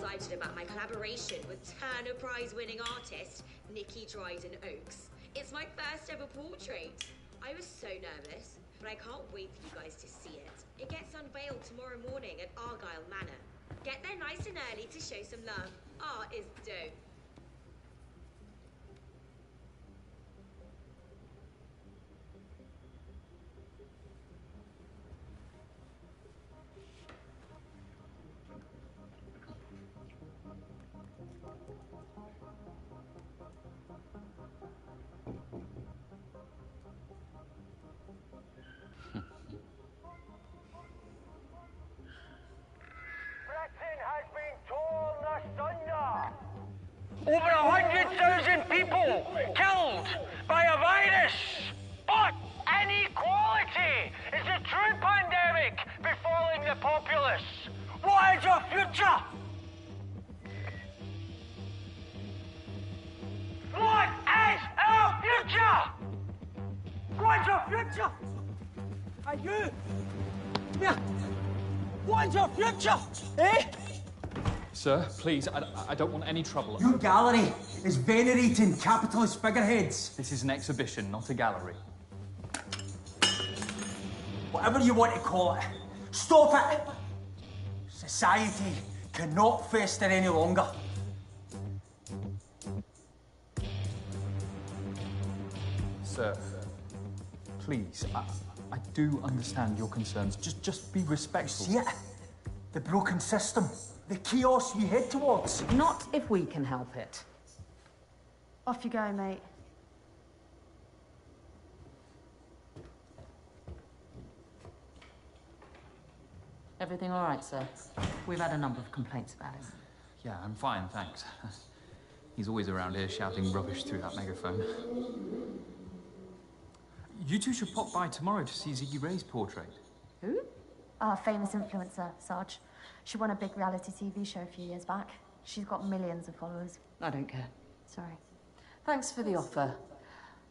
excited about my collaboration with Turner Prize-winning artist Nikki Dryden Oakes. It's my first ever portrait. I was so nervous, but I can't wait for you guys to see it. It gets unveiled tomorrow morning at Argyle Manor. Get there nice and early to show some love. Art is dope. Over 100,000 people killed by a virus. But inequality is a true pandemic befalling the populace. What is your future? What is our future? What's your future? Are you? Yeah. What's your future? Eh? Sir, please, I don't want any trouble. Your gallery is venerating capitalist figureheads. This is an exhibition, not a gallery. Whatever you want to call it, stop it! Society cannot fester any longer. Sir, please, I do understand your concerns. Just be respectful. See it? The broken system. The chaos we head towards. Not if we can help it. Off you go, mate. Everything all right, sir? We've had a number of complaints about him. Yeah, I'm fine, thanks. He's always around here shouting rubbish through that megaphone. You two should pop by tomorrow to see Ziggy Ray's portrait. Who? Our famous influencer, Sarge. She won a big reality TV show a few years back. She's got millions of followers. I don't care. Sorry. Thanks for the offer.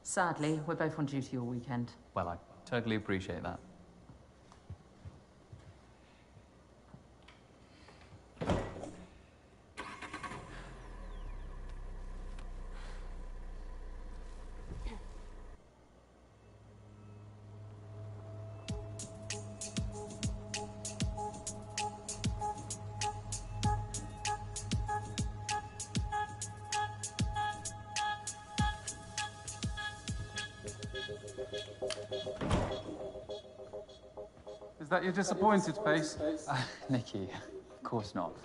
Sadly, we're both on duty all weekend. Well, I totally appreciate that. Is that your disappointed face? Nikki, of course not.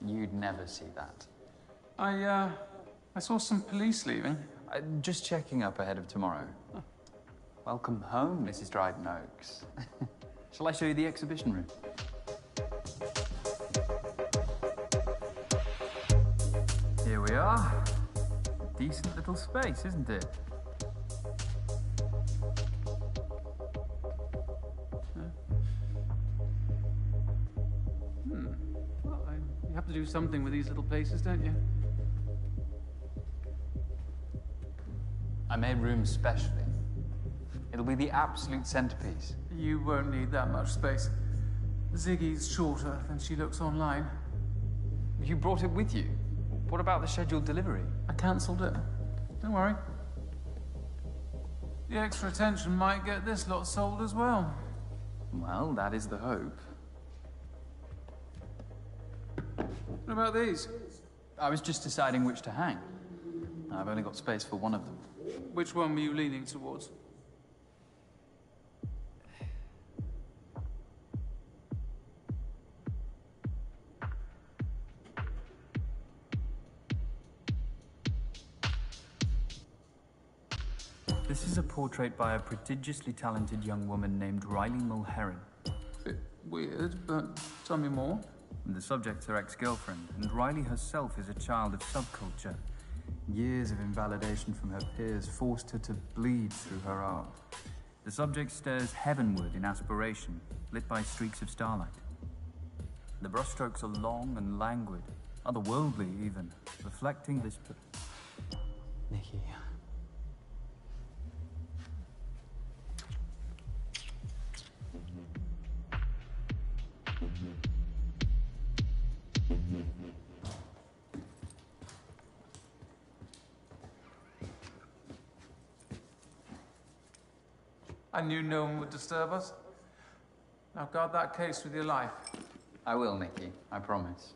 You'd never see that. I saw some police leaving. Just checking up ahead of tomorrow. Oh. Welcome home, Mrs. Dryden Oakes. Shall I show you the exhibition room? Here we are. A decent little space, isn't it? Well, you have to do something with these little places, don't you? I made room specially. It'll be the absolute centerpiece. You won't need that much space. Ziggy's shorter than she looks online. You brought it with you? What about the scheduled delivery? I cancelled it. Don't worry. The extra attention might get this lot sold as well. Well, that is the hope. What about these? I was just deciding which to hang. I've only got space for one of them. Which one were you leaning towards? This is a portrait by a prodigiously talented young woman named Riley Mulheron. Bit weird, but tell me more. The subject's her ex-girlfriend, and Riley herself is a child of subculture. Years of invalidation from her peers forced her to bleed through her art. The subject stares heavenward in aspiration, lit by streaks of starlight. The brushstrokes are long and languid, otherworldly even, reflecting this... Nikki... I knew no one would disturb us. Now guard that case with your life. I will, Nikki. I promise.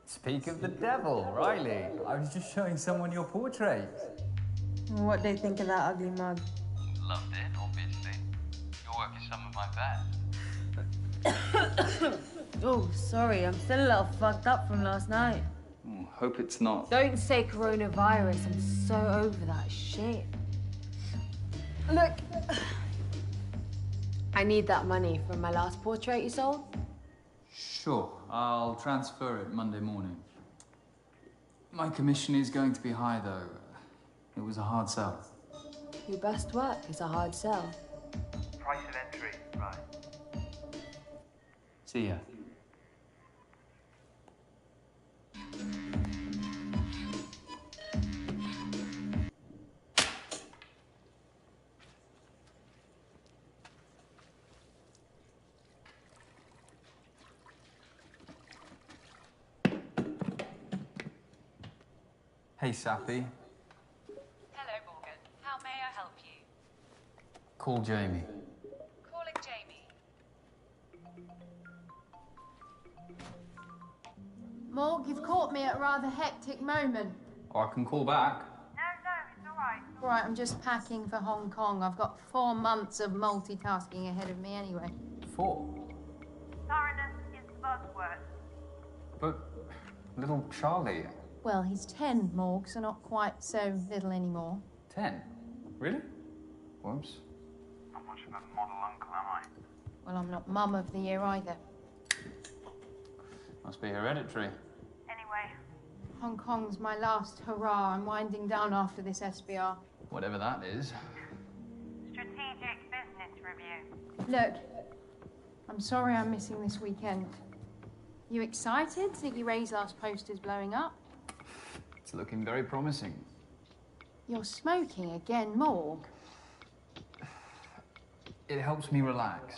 Speak of the devil, Riley. I was just showing someone your portrait. What they think of that ugly mug? Loved it, obviously. Your work is some of my best. Oh, sorry, I'm still a little fucked up from last night. Hope it's not. Don't say coronavirus, I'm so over that shit. Look, I need that money from my last portrait you sold. Sure, I'll transfer it Monday morning. My commission is going to be high, though. It was a hard sell. Your best work is a hard sell. Price of entry, right. See ya. Hey, Sappy. Hello, Morgan. How may I help you? Call Jamie. Calling Jamie. Morg, you've caught me at a rather hectic moment. Or I can call back. No, it's all right. Right, I'm just packing for Hong Kong. I've got 4 months of multitasking ahead of me anyway. 4. Thoroughness is the buzzword. But little Charlie. Well, he's 10, Morg, so not quite so little anymore. 10? Really? Whoops. Not much of a model uncle, am I? Well, I'm not Mum of the Year either. Must be hereditary. Anyway, Hong Kong's my last hurrah. I'm winding down after this SBR. Whatever that is. strategic business review. Look, I'm sorry I'm missing this weekend. You excited? Ziggy Ray's last poster's blowing up. It's looking very promising. You're smoking again, Morg. It helps me relax.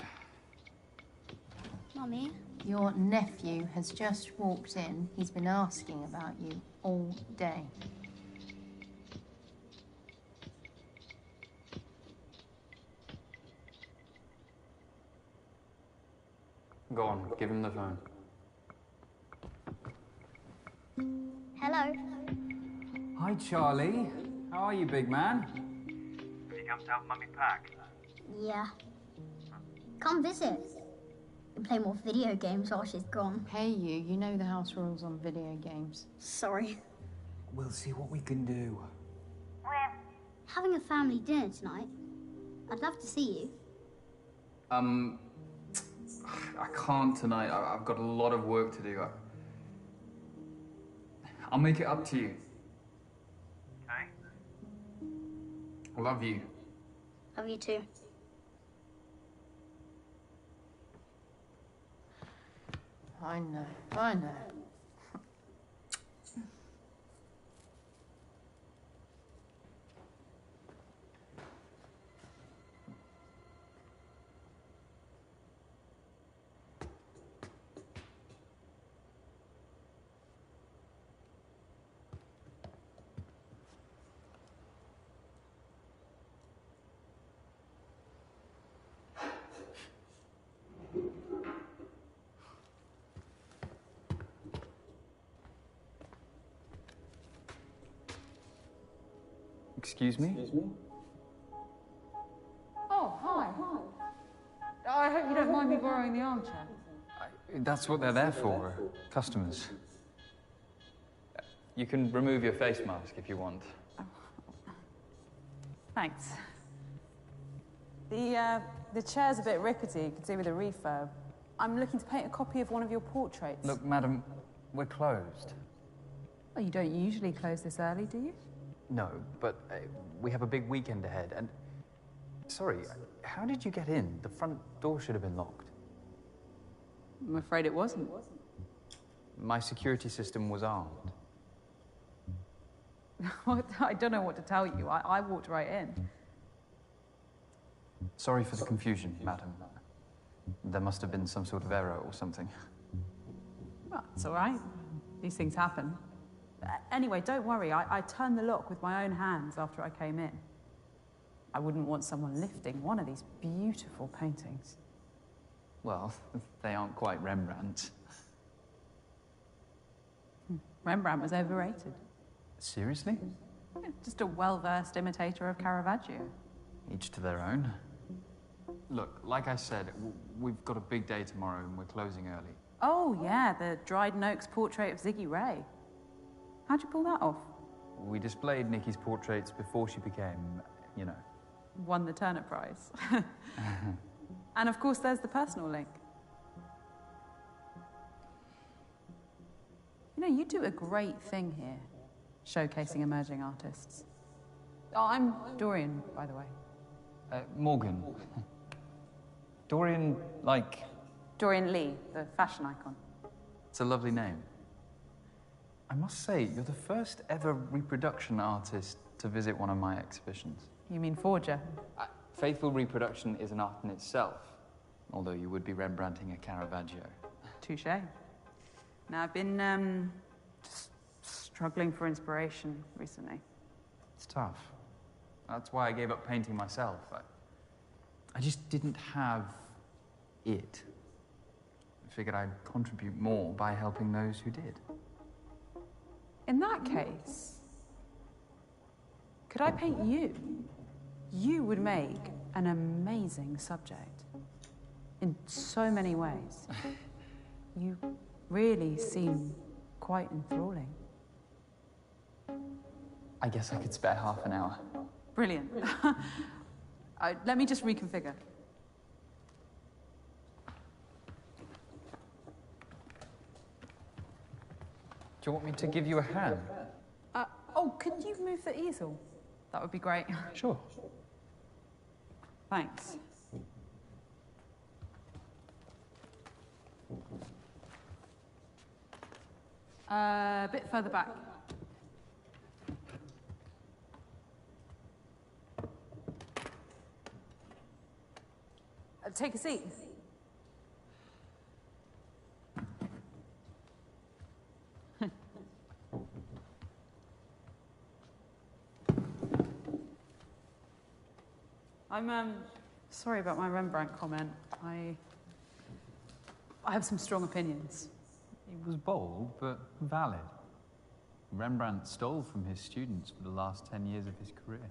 Mummy? Your nephew has just walked in. He's been asking about you all day. Go on, give him the phone. Hello. Hi, Charlie. How are you, big man? Have you come to help Mummy pack? Yeah. Come visit. We can play more video games while she's gone. Hey, you know the house rules on video games. Sorry. We'll see what we can do. We're having a family dinner tonight. I'd love to see you. I can't tonight. I've got a lot of work to do. I'll make it up to you. Okay. I love you. Love you too. I know, I know. Excuse me? Oh, hi. I hope you don't mind me borrowing the armchair. That's what they're there for, customers. You can remove your face mask if you want. Thanks. The chair's a bit rickety, could do with a refurb. I'm looking to paint a copy of one of your portraits. Look, madam, we're closed. Oh, you don't usually close this early, do you? No, but we have a big weekend ahead, and... Sorry, how did you get in? The front door should have been locked. I'm afraid it wasn't. My security system was armed. I don't know what to tell you. I walked right in. Sorry for the confusion, madam. There must have been some sort of error or something. Well, it's all right. These things happen. Anyway, don't worry. I turned the lock with my own hands after I came in. I wouldn't want someone lifting one of these beautiful paintings. Well, they aren't quite Rembrandt. Rembrandt was overrated. Seriously? Yeah, just a well-versed imitator of Caravaggio. Each to their own. Look, like I said, we've got a big day tomorrow and we're closing early. Oh, yeah, the Dryden Oaks portrait of Ziggy Ray. How'd you pull that off? We displayed Nikki's portraits before she became, you know... Won the Turner Prize. And of course, there's the personal link. You know, you do a great thing here, showcasing emerging artists. Oh, I'm Dorian, by the way. Morgan. Dorian, like... Dorian Lee, the fashion icon. It's a lovely name. I must say, you're the first ever reproduction artist to visit one of my exhibitions. You mean forger? Faithful reproduction is an art in itself, although you would be Rembrandting a Caravaggio. Touché. Now, I've been, just struggling for inspiration recently. It's tough. That's why I gave up painting myself. I just didn't have it. I figured I'd contribute more by helping those who did. In that case, could I paint you? You would make an amazing subject. In so many ways. You really seem quite enthralling. I guess I could spare half an hour. Brilliant. Let me just reconfigure. Do you want me to give you a hand? Oh, could you move the easel? That would be great. Sure. Thanks. A bit further back. Take a seat. I'm sorry about my Rembrandt comment. I have some strong opinions. It was bold, but valid. Rembrandt stole from his students for the last 10 years of his career.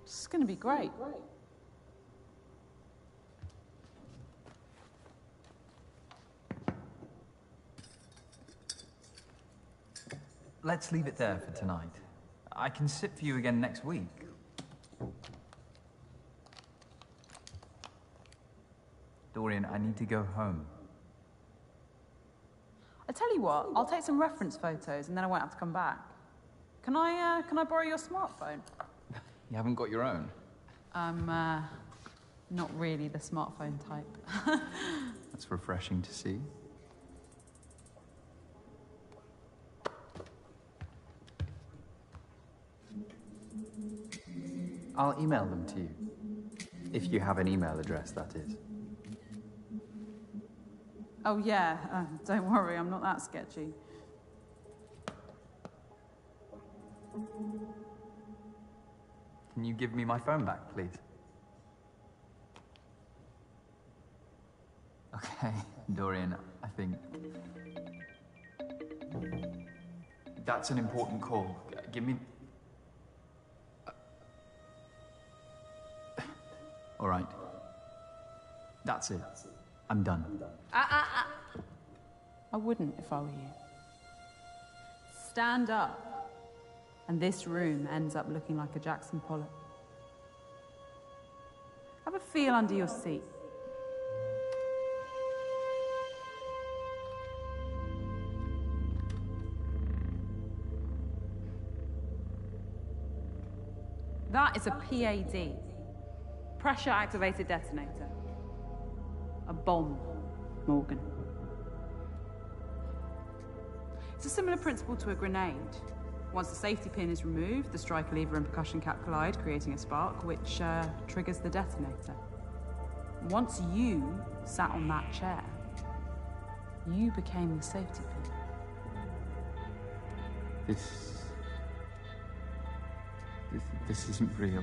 It's going to be great. Let's leave it there for tonight. I can sit for you again next week. Dorian, I need to go home. I tell you what, I'll take some reference photos and then I won't have to come back. Can I borrow your smartphone? You haven't got your own? I'm, not really the smartphone type. That's refreshing to see. I'll email them to you. If you have an email address, that is. Oh, yeah. Don't worry, I'm not that sketchy. Can you give me my phone back, please? Okay, Dorian, I think... That's an important call. Give me... All right. That's it. I'm done. I wouldn't if I were you. Stand up. And this room ends up looking like a Jackson Pollock. Have a feel under your seat. That is a PAD. Pressure-activated detonator. A bomb, Morgan. It's a similar principle to a grenade. Once the safety pin is removed, the striker lever and percussion cap collide, creating a spark, which triggers the detonator. Once you sat on that chair, you became the safety pin. This isn't real.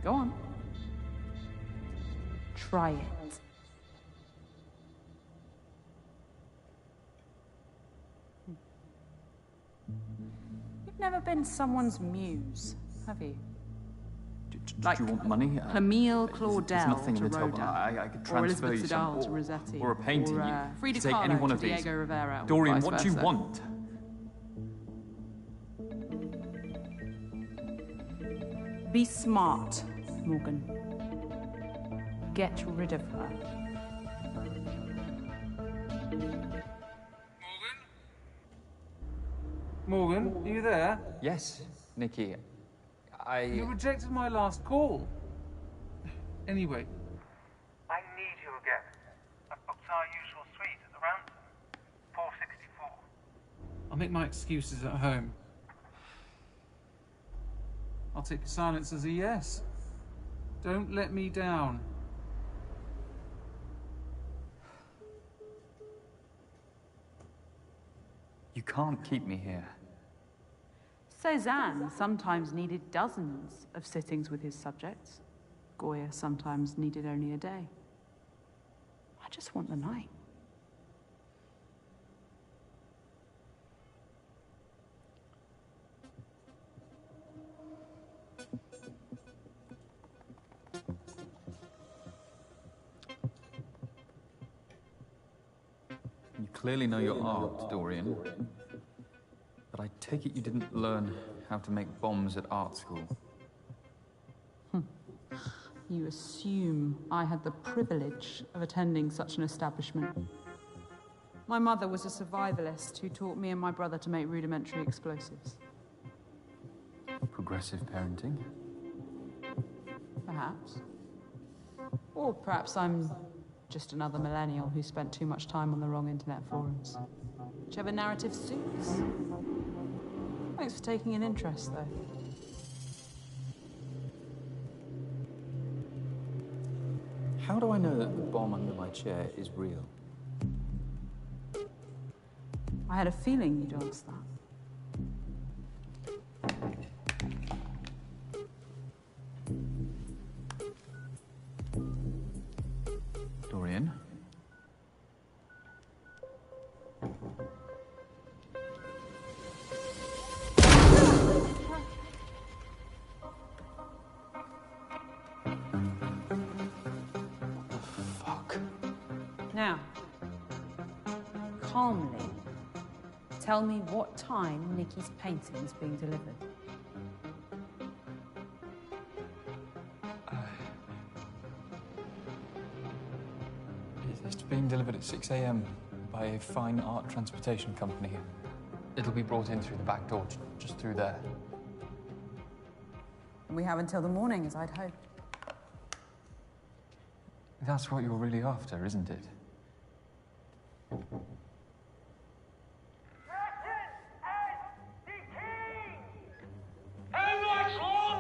Go on. Try it. You've never been someone's muse, have you? Like you want money? Camille Claudel there's nothing to in the top. Rodin, I could or transfer Elizabeth you some, Siddal to Rossetti, or a painting. or You Frida take any Kahlo one to of these. Diego Rivera, or Dorian, vice what do you versa. want? Be smart, Morgan. Get rid of her. Morgan, are you there? Yes, Nikki. You rejected my last call. Anyway. I need you again. I've booked our usual suite at the Ransom. 464. I'll make my excuses at home. I'll take your silence as a yes. Don't let me down. You can't keep me here. Cézanne sometimes needed dozens of sittings with his subjects. Goya sometimes needed only a day. I just want the night. You clearly know your art, Dorian. But I take it you didn't learn how to make bombs at art school. You assume I had the privilege of attending such an establishment. My mother was a survivalist who taught me and my brother to make rudimentary explosives. Progressive parenting? Perhaps. Or perhaps I'm just another millennial who spent too much time on the wrong internet forums. Whichever narrative suits. Thanks for taking an interest, though. How do I know that the bomb under my chair is real? I had a feeling you'd ask that. Dorian? Now, calmly, tell me what time Nikki's painting's being delivered. It's being delivered at 6 a.m. by a fine art transportation company. It'll be brought in through the back door, just through there. We have until the morning, as I'd hoped. That's what you're really after, isn't it? How much longer?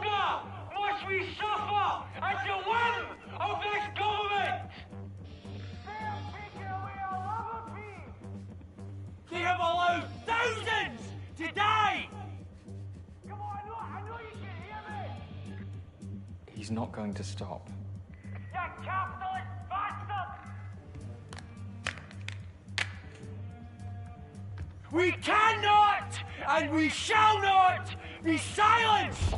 He's not going to stop. You capitalist bastard! We cannot and we shall not be silenced!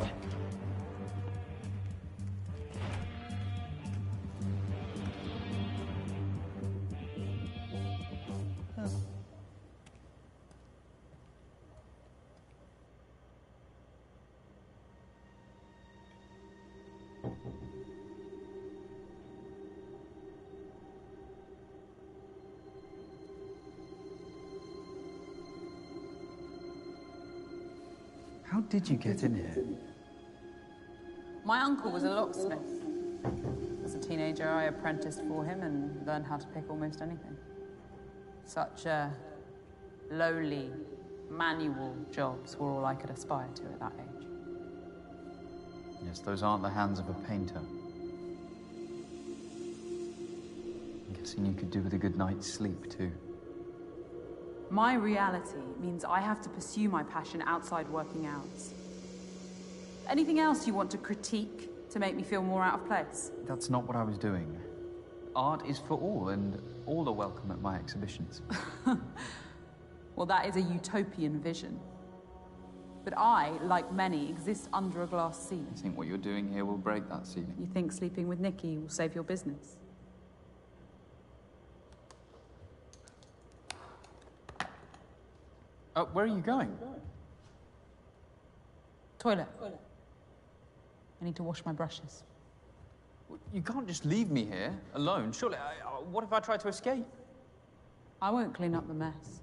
How did you get in here? My uncle was a locksmith. As a teenager, I apprenticed for him and learned how to pick almost anything. Such lowly, manual jobs were all I could aspire to at that age. Yes, those aren't the hands of a painter. I'm guessing you could do with a good night's sleep, too. My reality means I have to pursue my passion outside working hours. Anything else you want to critique to make me feel more out of place? That's not what I was doing. Art is for all, and all are welcome at my exhibitions. Well, that is a utopian vision. But I, like many, exist under a glass ceiling. You think what you're doing here will break that ceiling? You think sleeping with Nikki will save your business? Where are you going? Toilet. I need to wash my brushes. You can't just leave me here, alone. Surely, what if I try to escape? I won't clean up the mess.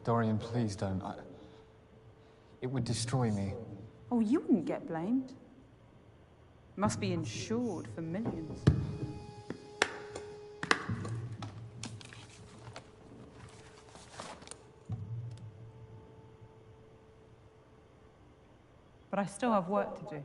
Dorian, please don't. It would destroy me. Oh, you wouldn't get blamed. Must be insured for millions. But I still have work to do.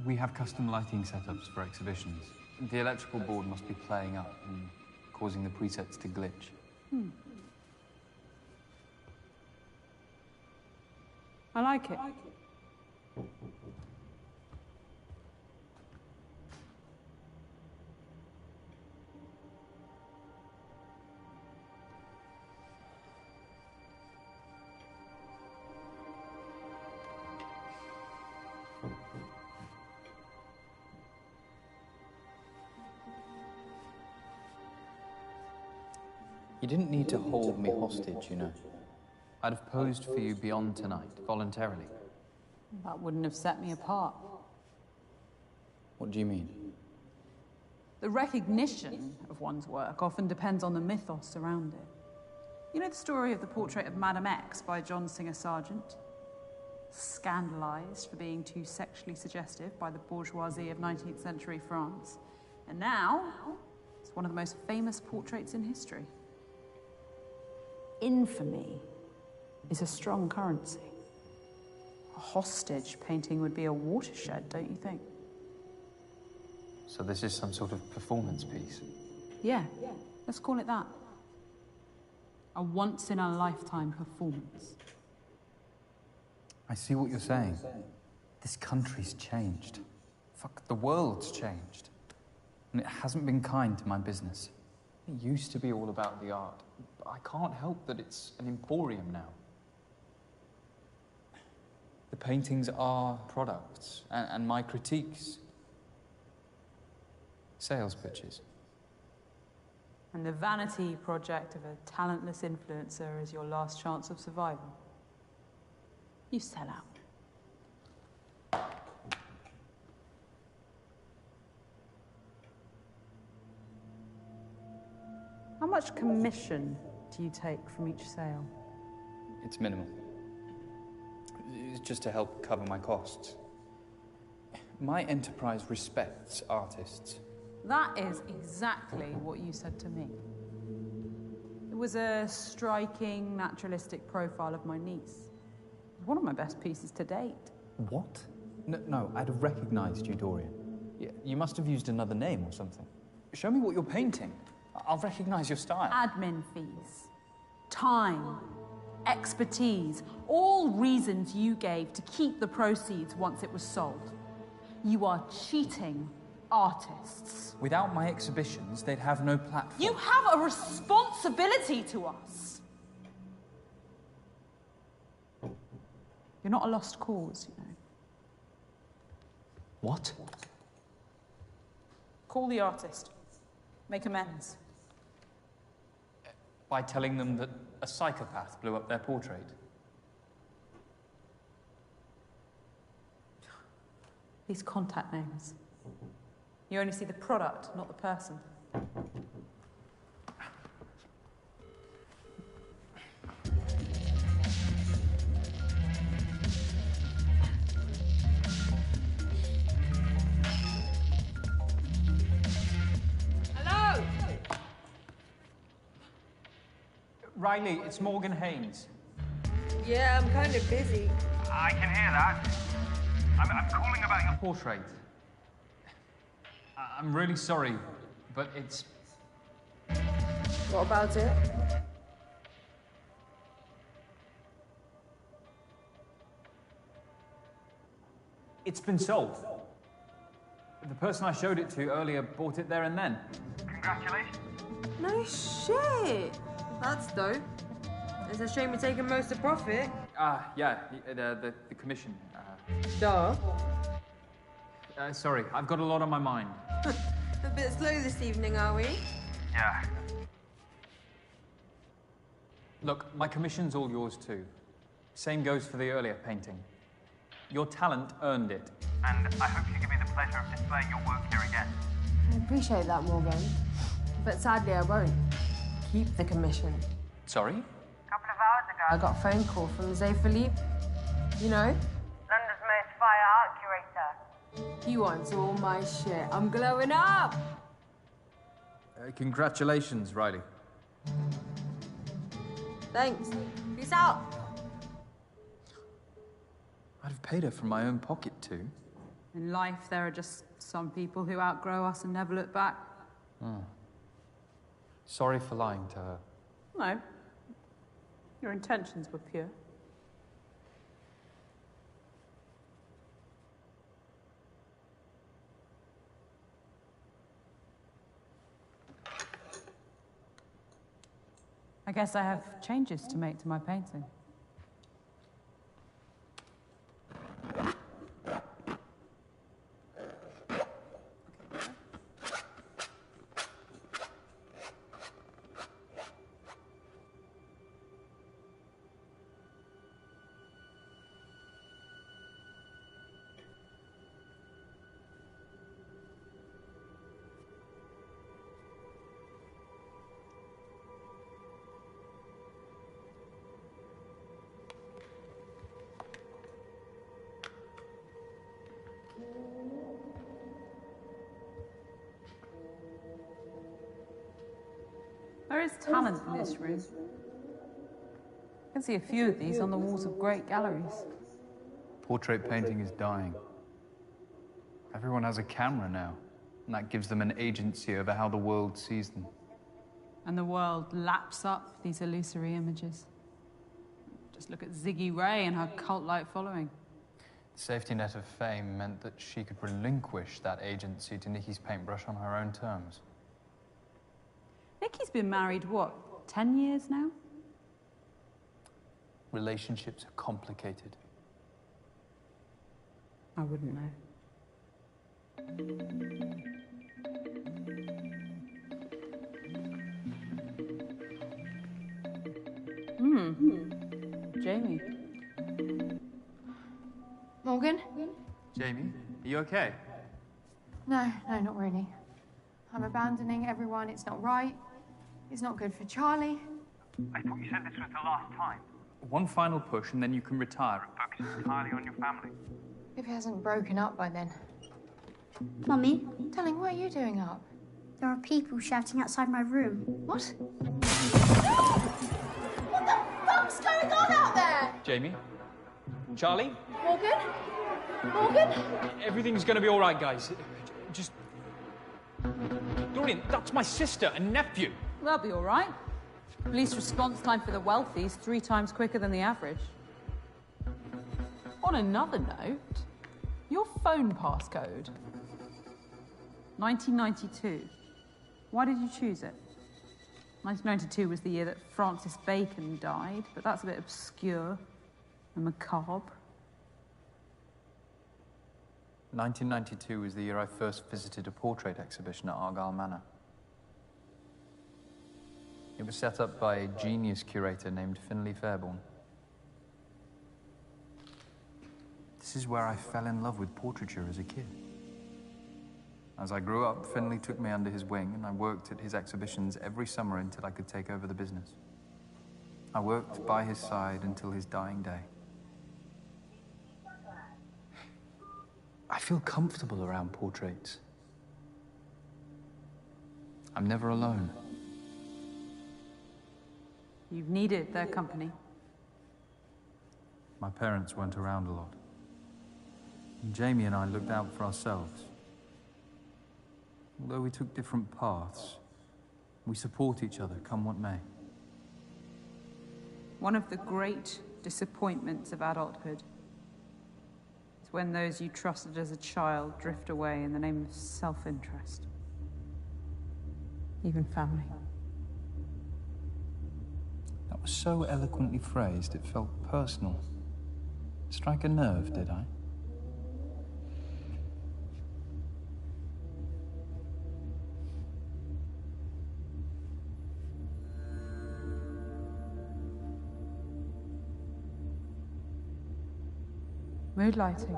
We have custom lighting setups for exhibitions. The electrical board must be playing up and causing the presets to glitch. I like it. You didn't need to hold me hostage, you know. I'd have posed for you beyond tonight, voluntarily. That wouldn't have set me apart. What do you mean? The recognition of one's work often depends on the mythos around it. You know the story of the portrait of Madame X by John Singer Sargent? Scandalized for being too sexually suggestive by the bourgeoisie of 19th century France. And now, it's one of the most famous portraits in history. Infamy is a strong currency. A hostage painting would be a watershed, don't you think? So this is some sort of performance piece? Yeah, let's call it that. A once-in-a-lifetime performance. I see what you're saying. This country's changed. Fuck, the world's changed. And it hasn't been kind to my business. It used to be all about the art, but I can't help that it's an emporium now. The paintings are products, and my critiques, sales pitches. And the vanity project of a talentless influencer is your last chance of survival. You sell out. How much commission do you take from each sale? It's minimal. It's just to help cover my costs. My enterprise respects artists. That is exactly what you said to me. It was a striking, naturalistic profile of my niece. One of my best pieces to date. What? No, I'd have recognized you, Dorian. You must have used another name or something. Show me what you're painting. I'll recognize your style. Admin fees, time, expertise, all reasons you gave to keep the proceeds once it was sold. You are cheating artists. Without my exhibitions, they'd have no platform. You have a responsibility to us. You're not a lost cause, you know. What? Call the artist. Make amends. By telling them that a psychopath blew up their portrait? These contact names. You only see the product, not the person. Hello? Riley, it's Morgan Haynes. Yeah, I'm kind of busy. I can hear that. I'm calling about your Portrait. I'm really sorry, but it's... What about it? It's been sold. The person I showed it to earlier bought it there and then. Congratulations. No shit. That's dope. It's a shame you're taking most of the profit. Yeah, the commission. Duh. Sorry, I've got a lot on my mind. A bit slow this evening, are we? Yeah. Look, my commission's all yours too. Same goes for the earlier painting. Your talent earned it. And I hope you give me the pleasure of displaying your work here again. I appreciate that, Morgan. But sadly, I won't. Keep the commission. Sorry? A couple of hours ago, I got a phone call from Zé Philippe. You know? London's most fire art curator. He wants all my shit. I'm glowing up! Congratulations, Riley. Thanks. Peace out. I'd have paid her from my own pocket too. In life, there are just some people who outgrow us and never look back. Sorry for lying to her. No. Your intentions were pure. I guess I have changes to make to my painting. There is talent in this room. I can see a few of these on the walls of great galleries. Portrait painting is dying. Everyone has a camera now. And that gives them an agency over how the world sees them. And the world laps up these illusory images. Just look at Ziggy Ray and her cult-like following. The safety net of fame meant that she could relinquish that agency to Nikki's paintbrush on her own terms. Nikki's been married, what, 10 years now? Relationships are complicated. I wouldn't know. Jamie. Morgan? Jamie, are you okay? No, not really. I'm abandoning everyone. It's not right. It's not good for Charlie. I thought you said this was the last time. One final push and then you can retire. Focus entirely on your family. If he hasn't broken up by then. Mummy, Darling, what are you doing up? there are people shouting outside my room. What? What the fuck's going on out there? Jamie? Charlie? Morgan? Morgan? Everything's gonna be all right, guys. Just... Dorian, that's my sister and nephew. They'll be all right. Police response time for the wealthy is 3 times quicker than the average. On another note, your phone passcode. 1992. Why did you choose it? 1992 was the year that Francis Bacon died, but that's a bit obscure and macabre. 1992 was the year I first visited a portrait exhibition at Argyle Manor. It was set up by a genius curator named Finlay Fairborn. This is where I fell in love with portraiture as a kid. As I grew up, Finlay took me under his wing and I worked at his exhibitions every summer until I could take over the business. I worked by his side until his dying day. I feel comfortable around portraits. I'm never alone. You've needed their company. My parents weren't around a lot. And Jamie and I looked out for ourselves. Although we took different paths, we support each other, come what may. One of the great disappointments of adulthood is when those you trusted as a child drift away in the name of self-interest. Even family. That was so eloquently phrased, it felt personal. Strike a nerve, did I? Mood lighting.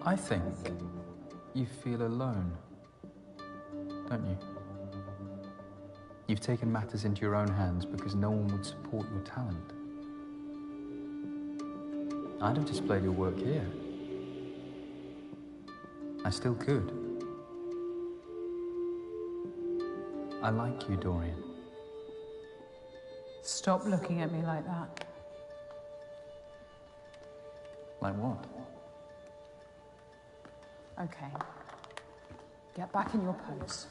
I think you feel alone, don't you? You've taken matters into your own hands because no one would support your talent. I'd have displayed your work here. I still could. I like you, Dorian. Stop looking at me like that. Like what? Okay. Get back in your pose.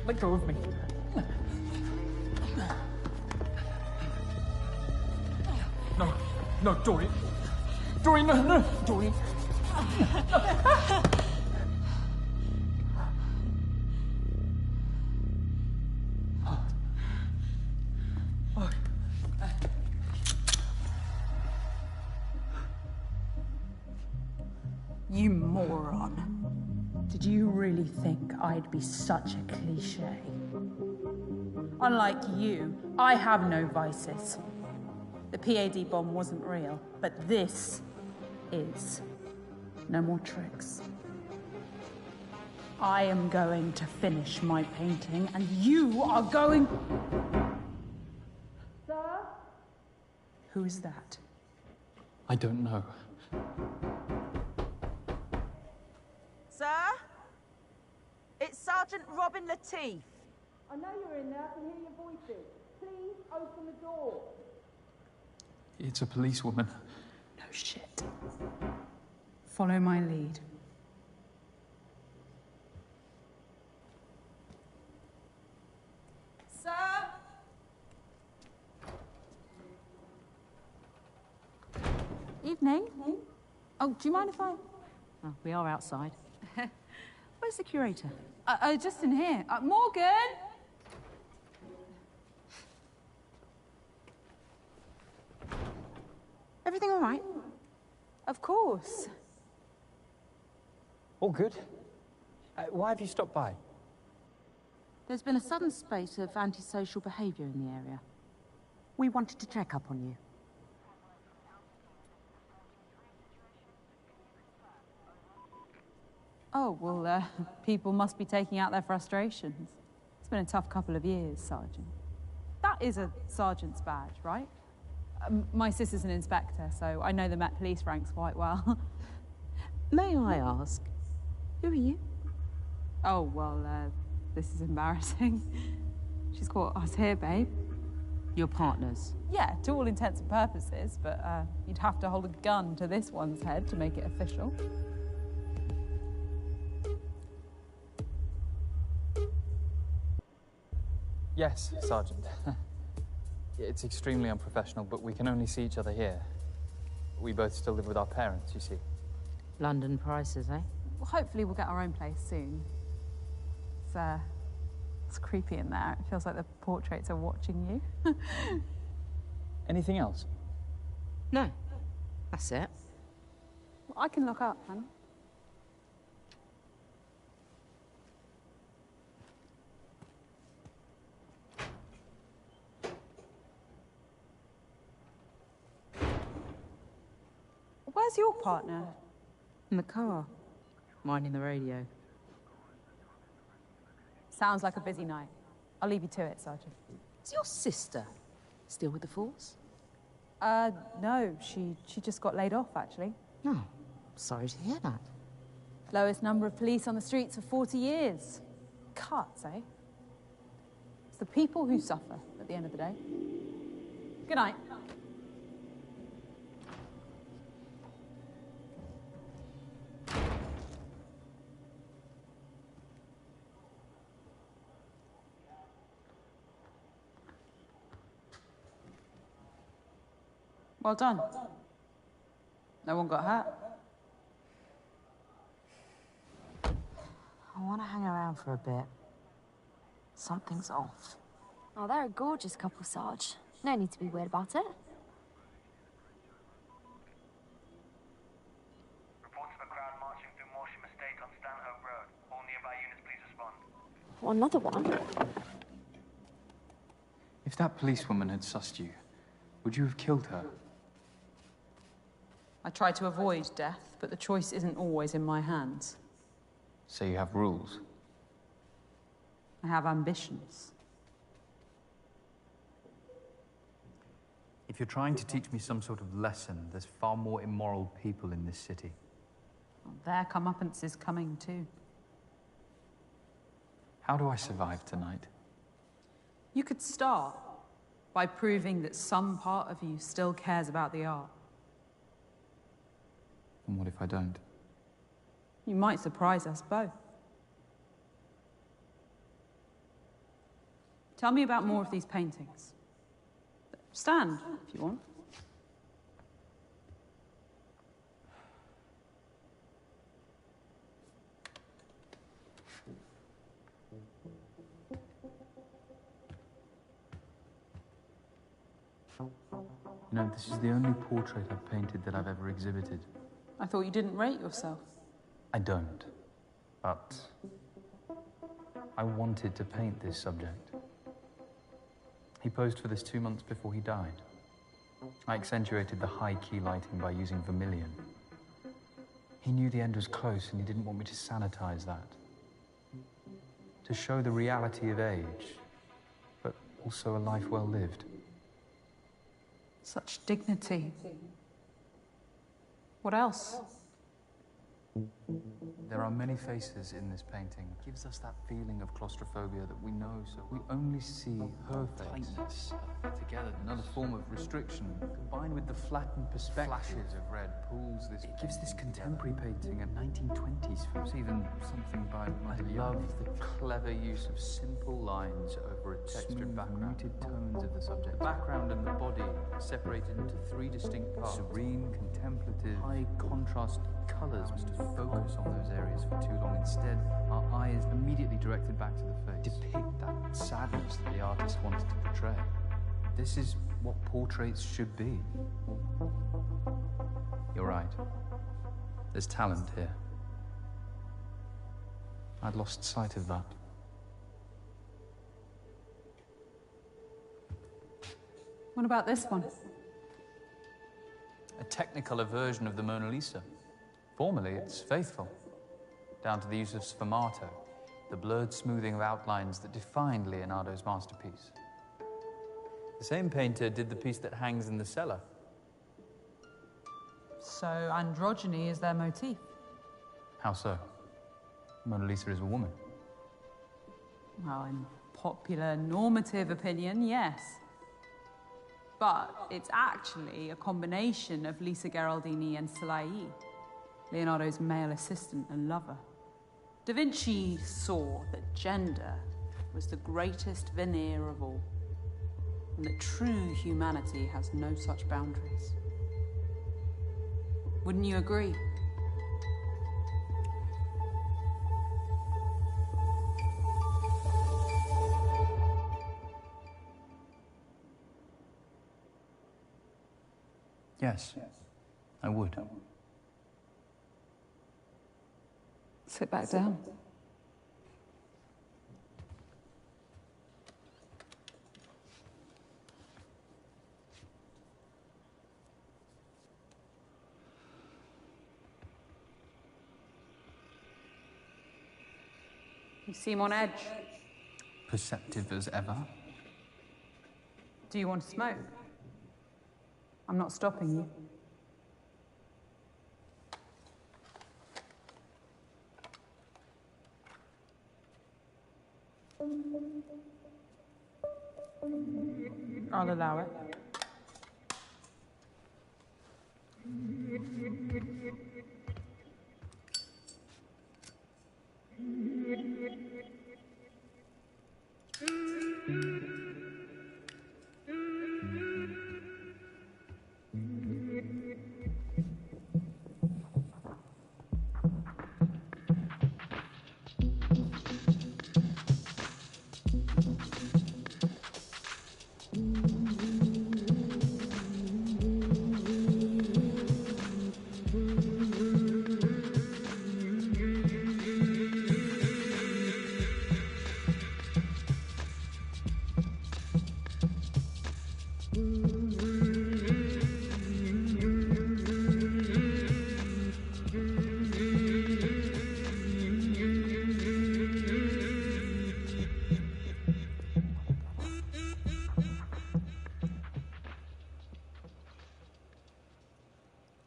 Let go of me. No, Dorian. Dorian, no, Dorian. You moron. Did you really think I'd be such a cliche? Unlike you, I have no vices. The PAD bomb wasn't real, but this is. No more tricks. I am going to finish my painting, and you are going... Sir? Who is that? I don't know. Sir? It's Sergeant Robin Lateef. I know you're in there. I can hear your voices. Please open the door. It's a policewoman. No shit. Follow my lead. Sir? Evening. Oh, do you mind if I... Oh, we are outside. Where's the curator? Just in here. Morgan! Everything all right? Of course. All good. Why have you stopped by? There's been a sudden spate of antisocial behaviour in the area. We wanted to check up on you. Oh, well, people must be taking out their frustrations. It's been a tough couple of years, Sergeant. That is a sergeant's badge, right? My sister's an inspector, so I know the Met Police ranks quite well. May I ask, who are you? Oh, well, this is embarrassing. She's caught us here, babe. Your partners? Yeah, to all intents and purposes, but you'd have to hold a gun to this one's head to make it official. Yes, Sergeant. It's extremely unprofessional, but we can only see each other here. We both still live with our parents, you see. London prices, eh? Well, hopefully we'll get our own place soon. It's creepy in there. It feels like the portraits are watching you. Anything else? No. That's it. Well, I can look up, honey. Where's your partner? In the car. Minding the radio. Sounds like a busy night. I'll leave you to it, Sergeant. Is your sister still with the force? No. She just got laid off, actually. No. Sorry to hear that. Lowest number of police on the streets for 40 years. Cuts, eh? It's the people who suffer at the end of the day. Good night. Well done. No one got hurt. I want to hang around for a bit. Something's off. Oh, they're a gorgeous couple, Sarge. No need to be weird about it. Reports of a crowd marching through Morsham Estate on Stanhope Road. All nearby units, please respond. Well, another one. If that policewoman had sussed you, would you have killed her? I try to avoid death, but the choice isn't always in my hands. So you have rules? I have ambitions. If you're trying to teach me some sort of lesson, there's far more immoral people in this city. Well, their comeuppance is coming too. How do I survive tonight? You could start by proving that some part of you still cares about the art. And what if I don't? You might surprise us both. Tell me about more of these paintings. Stand, if you want. You know, this is the only portrait I've painted that I've ever exhibited. I thought you didn't rate yourself. I don't. But I wanted to paint this subject. He posed for this 2 months before he died. I accentuated the high-key lighting by using vermilion. He knew the end was close and he didn't want me to sanitize that. To show the reality of age, but also a life well lived. Such dignity. What else? There are many faces in this painting. It gives us that feeling of claustrophobia that we know, so we only see her face. Tightness, together, another form of restriction, combined with the flattened perspective. Flashes of red pools this. It gives this contemporary painting a 1920s feel. There's even something by I love the clever use of simple lines over a textured background. Muted tones of the subject. The background and the body separated into three distinct parts. Serene, contemplative, high contrast colours to focus on those areas for too long. Instead, our eyes immediately directed back to the face. Depict that sadness that the artist wanted to portray. This is what portraits should be. You're right. There's talent here. I'd lost sight of that. What about this one? A technicolor version of the Mona Lisa. Formally, it's faithful, down to the use of sfumato, the blurred smoothing of outlines that defined Leonardo's masterpiece. The same painter did the piece that hangs in the cellar. So androgyny is their motif? How so? Mona Lisa is a woman. Well, in popular normative opinion, yes. But it's actually a combination of Lisa Gherardini and Salai, Leonardo's male assistant and lover. Da Vinci saw that gender was the greatest veneer of all, and that true humanity has no such boundaries. Wouldn't you agree? Yes, I would. Sit back down. You seem on edge. Perceptive as ever. Do you want to smoke? I'm not stopping you. I'll allow it.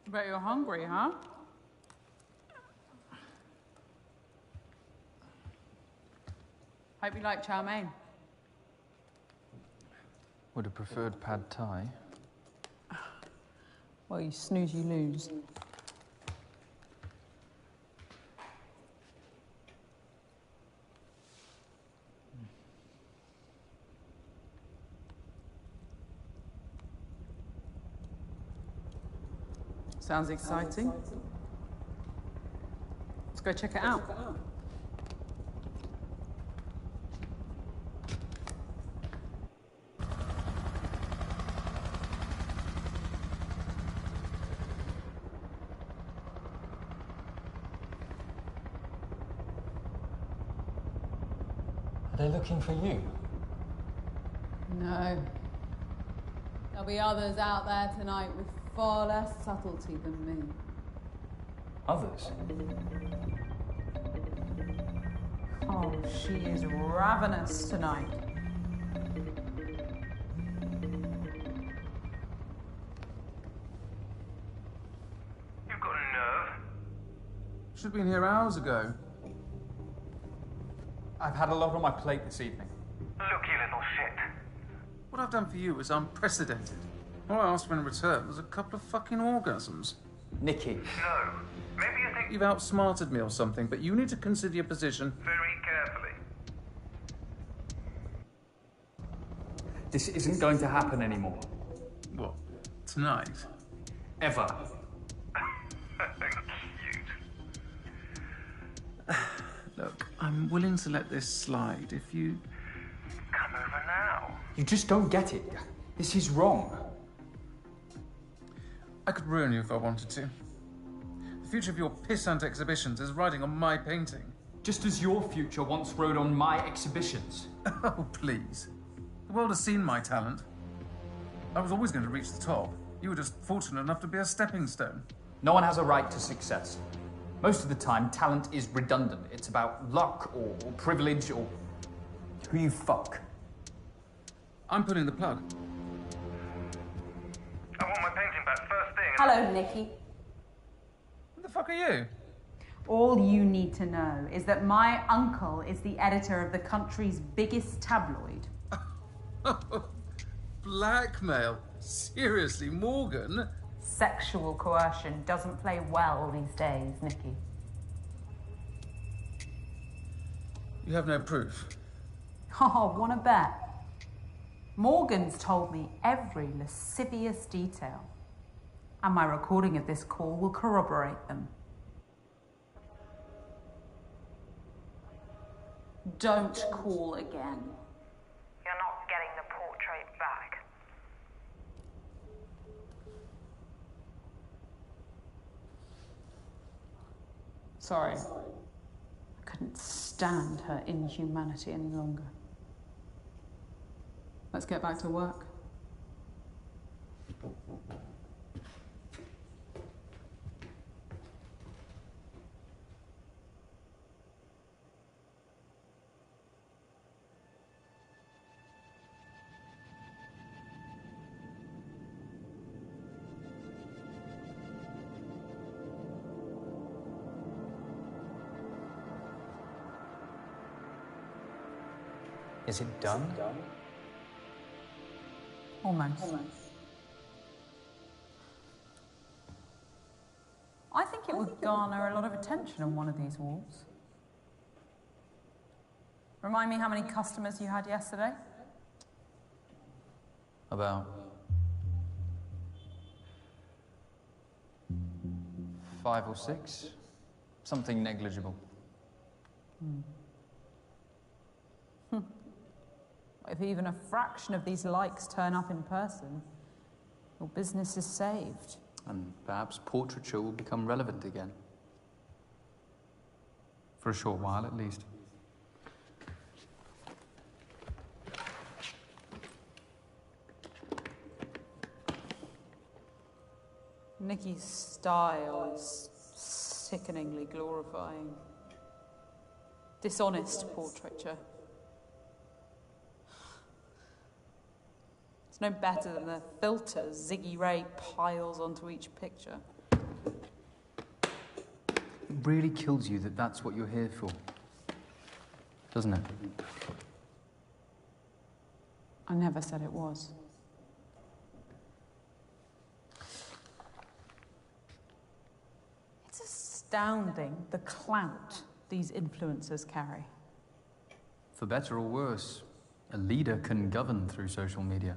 Bet you're hungry, huh? Hope you like chow mein. Would have preferred pad thai. Well, you snooze, you lose. Sounds exciting. Let's go check it out. Are they looking for you? No. There'll be others out there tonight with far less subtlety than me. Others? Oh, she is ravenous tonight. You've got a nerve. Should have been here hours ago. I've had a lot on my plate this evening. Look, you little shit. What I've done for you is unprecedented. All I asked for in return was a couple of fucking orgasms. Nikki. No. Maybe you think You've outsmarted me or something, but you need to consider your position. very carefully. This isn't going to happen anymore. What? Tonight? Ever. Cute. Look, I'm willing to let this slide if you... Come over now. You just don't get it. This is wrong. I could ruin you if I wanted to. The future of your pissant exhibitions is riding on my painting. Just as your future once rode on my exhibitions. Oh, please. The world has seen my talent. I was always going to reach the top. You were just fortunate enough to be a stepping stone. No one has a right to success. Most of the time, talent is redundant. It's about luck or privilege or who you fuck. I'm putting the plug. I want my painting back first thing. Hello, Nikki. Who the fuck are you? All you need to know is that my uncle is the editor of the country's biggest tabloid. Blackmail? Seriously, Morgan? Sexual coercion doesn't play well these days, Nikki. You have no proof. Oh, wanna bet? Morgan's told me every lascivious detail. And my recording of this call will corroborate them. Don't call again. You're not getting the portrait back. Sorry. I couldn't stand her inhumanity any longer. Let's get back to work. Is it done? Almost. I think it would garner a lot of attention on one of these walls. Remind me how many customers you had yesterday? About 5 or 6. Something negligible. If even a fraction of these likes turn up in person, your business is saved. And perhaps portraiture will become relevant again. For a short while, at least. Nikki's style is sickeningly glorifying. Dishonest portraiture. It's no better than the filters Ziggy Ray piles onto each picture. It really kills you that that's what you're here for, doesn't it? I never said it was. It's astounding the clout these influencers carry. For better or worse, a leader can govern through social media.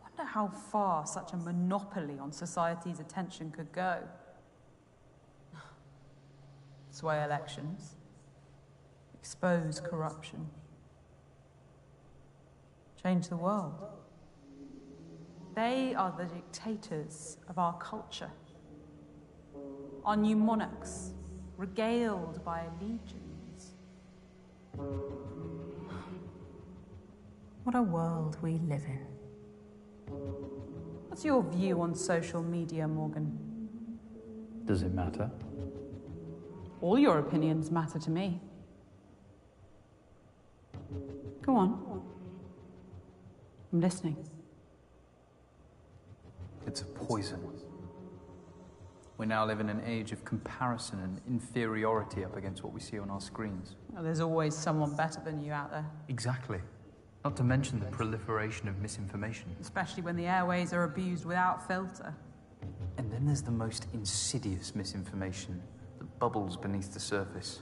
I wonder how far such a monopoly on society's attention could go. Sway elections, expose corruption, change the world. They are the dictators of our culture. Our new monarchs, regaled by legions. What a world we live in. What's your view on social media, Morgan? Does it matter? All your opinions matter to me. Go on. I'm listening. It's a poison. We now live in an age of comparison and inferiority up against what we see on our screens. Well, there's always someone better than you out there. Exactly. Not to mention the proliferation of misinformation. Especially when the airways are abused without filter. And then there's the most insidious misinformation that bubbles beneath the surface.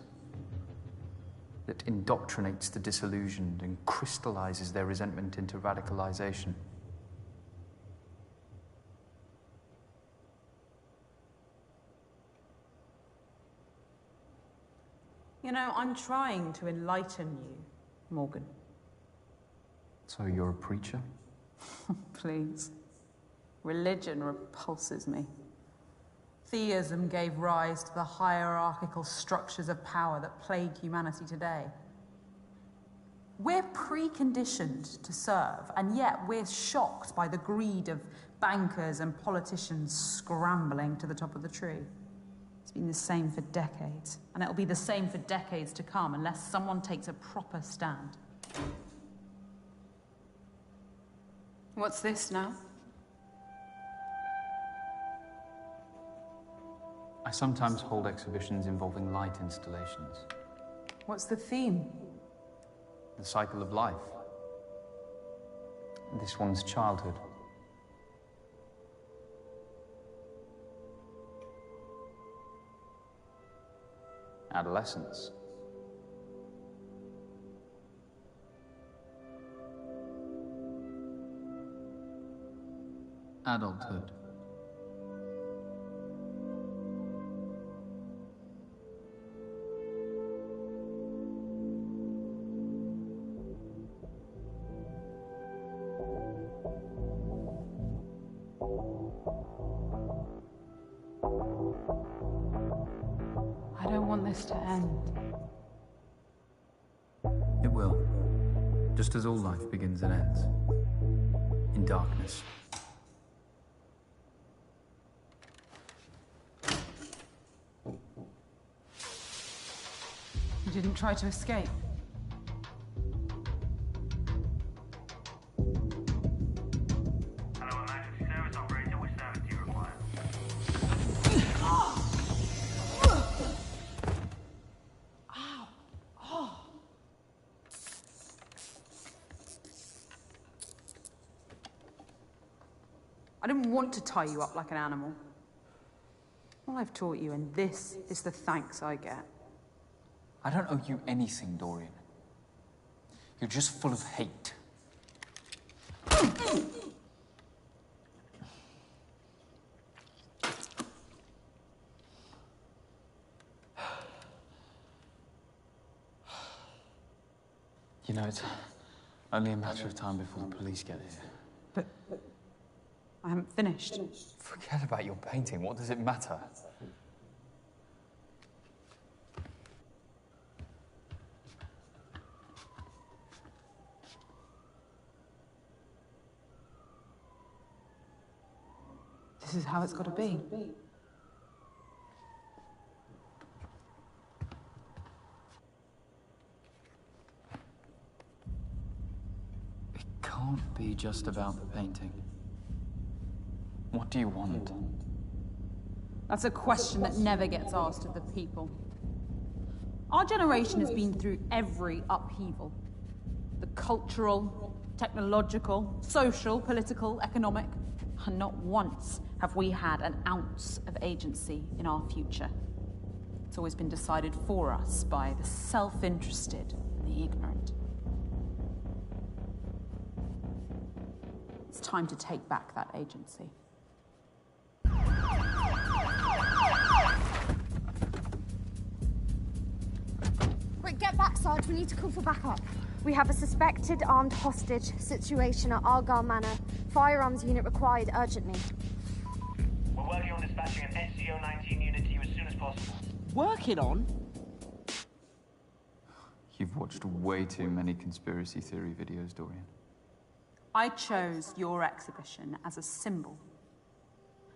That indoctrinates the disillusioned and crystallizes their resentment into radicalization. You know, I'm trying to enlighten you, Morgan. So you're a preacher? Please. Religion repulses me. Theism gave rise to the hierarchical structures of power that plague humanity today. We're preconditioned to serve, and yet we're shocked by the greed of bankers and politicians scrambling to the top of the tree. It's been the same for decades, and it'll be the same for decades to come unless someone takes a proper stand. What's this now? I sometimes hold exhibitions involving light installations. What's the theme? The cycle of life. This one's childhood. Adolescence. Adulthood. I don't want this to end. It will. Just as all life begins and ends. In darkness. You didn't try to escape? Hello, emergency service operator. Which service do you require? I didn't want to tie you up like an animal. Well, I've taught you, and this is the thanks I get. I don't owe you anything, Dorian. You're just full of hate. You know, it's only a matter of time before the police get here. But I haven't finished. Forget about your painting. What does it matter? This is how it's got to be. It can't be just about the painting. What do you want? That's a question that never gets asked of the people. Our generation has been through every upheaval. The cultural, technological, social, political, economic. And not once have we had an ounce of agency in our future. It's always been decided for us by the self-interested and the ignorant. It's time to take back that agency. Quick, get back, Sarge. We need to call for backup. We have a suspected armed hostage situation at Argyle Manor. Firearms unit required urgently. We're working on dispatching an SCO-19 unit to you as soon as possible. Working on? You've watched way too many conspiracy theory videos, Dorian. I chose your exhibition as a symbol.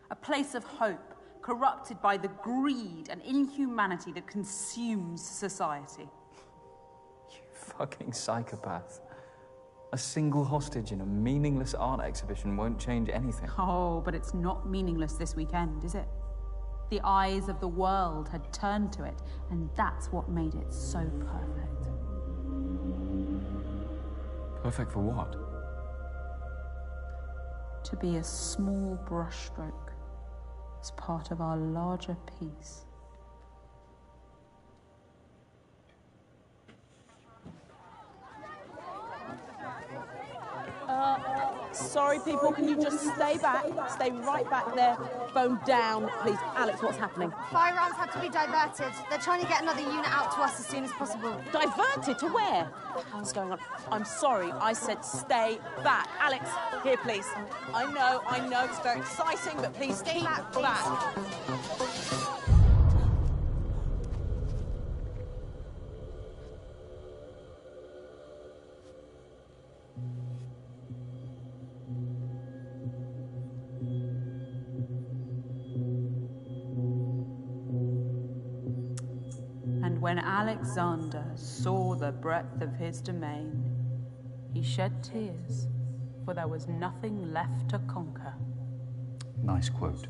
A place of hope, corrupted by the greed and inhumanity that consumes society. You fucking psychopath. A single hostage in a meaningless art exhibition won't change anything. Oh, but it's not meaningless this weekend, is it? The eyes of the world had turned to it, and that's what made it so perfect. Perfect for what? To be a small brushstroke as part of our larger piece. Sorry, people, can you just stay back? Stay right back there. Phone down, please. Alex, what's happening? Firearms have to be diverted. They're trying to get another unit out to us as soon as possible. Diverted? To where? What the hell's going on? I'm sorry, I said stay back. Alex, here, please. I know, it's very exciting, but please Stay keep back, please. back. When Alexander saw the breadth of his domain, he shed tears, for there was nothing left to conquer. Nice quote.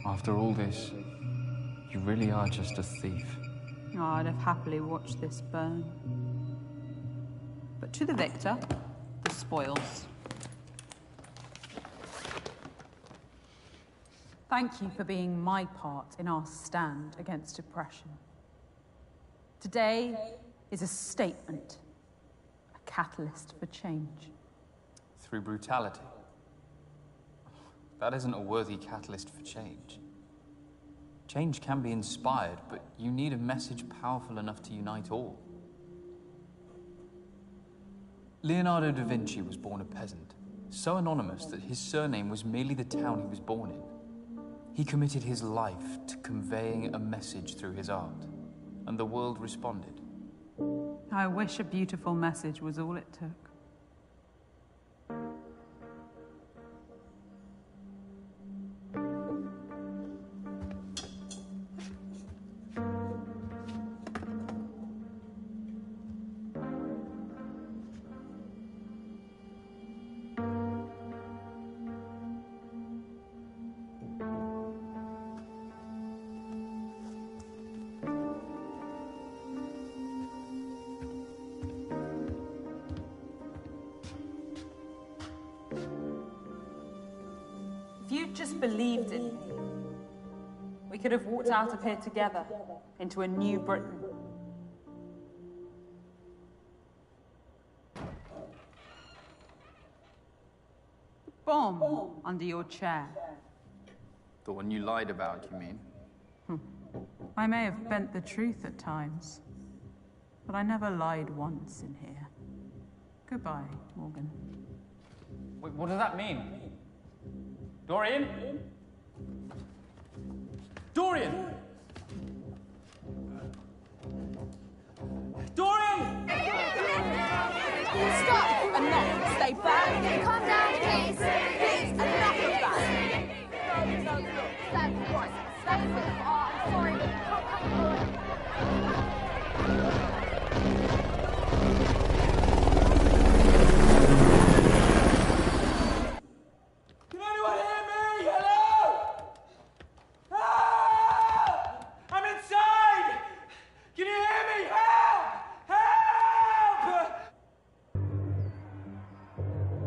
After all this, you really are just a thief. Oh, I'd have happily watched this burn. But to the victor, the spoils. Thank you for being my part in our stand against oppression. Today is a statement, a catalyst for change. Through brutality. That isn't a worthy catalyst for change. Change can be inspired, but you need a message powerful enough to unite all. Leonardo da Vinci was born a peasant, so anonymous that his surname was merely the town he was born in. He committed his life to conveying a message through his art, and the world responded. I wish a beautiful message was all it took. If you'd just believed in me, we could have walked out of here together into a new Britain. The bomb under your chair. The one you lied about, you mean? I may have bent the truth at times, but I never lied once in here. Goodbye, Morgan. Wait, what does that mean? Dorian? Dorian! Dorian! Stop! Enough! Stay back! Calm down, please. Please, enough of that! No, look. That's right. Stay with him. Oh, I'm sorry, but you can't come forward. Can anyone hear me? Hello? Help! I'm inside! Can you hear me? Help! Help!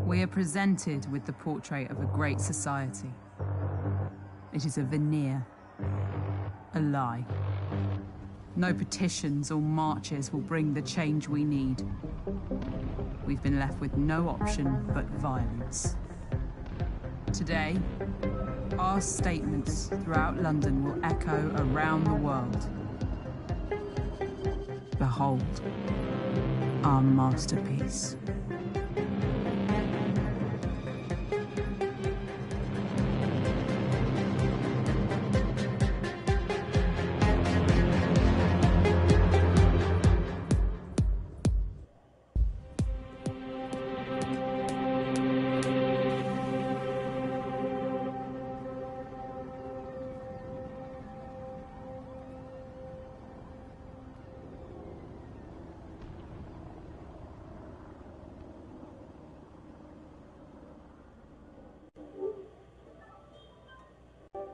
We are presented with the portrait of a great society. It is a veneer, a lie. No petitions or marches will bring the change we need. We've been left with no option but violence. Today, our statements throughout London will echo around the world. Behold, our masterpiece.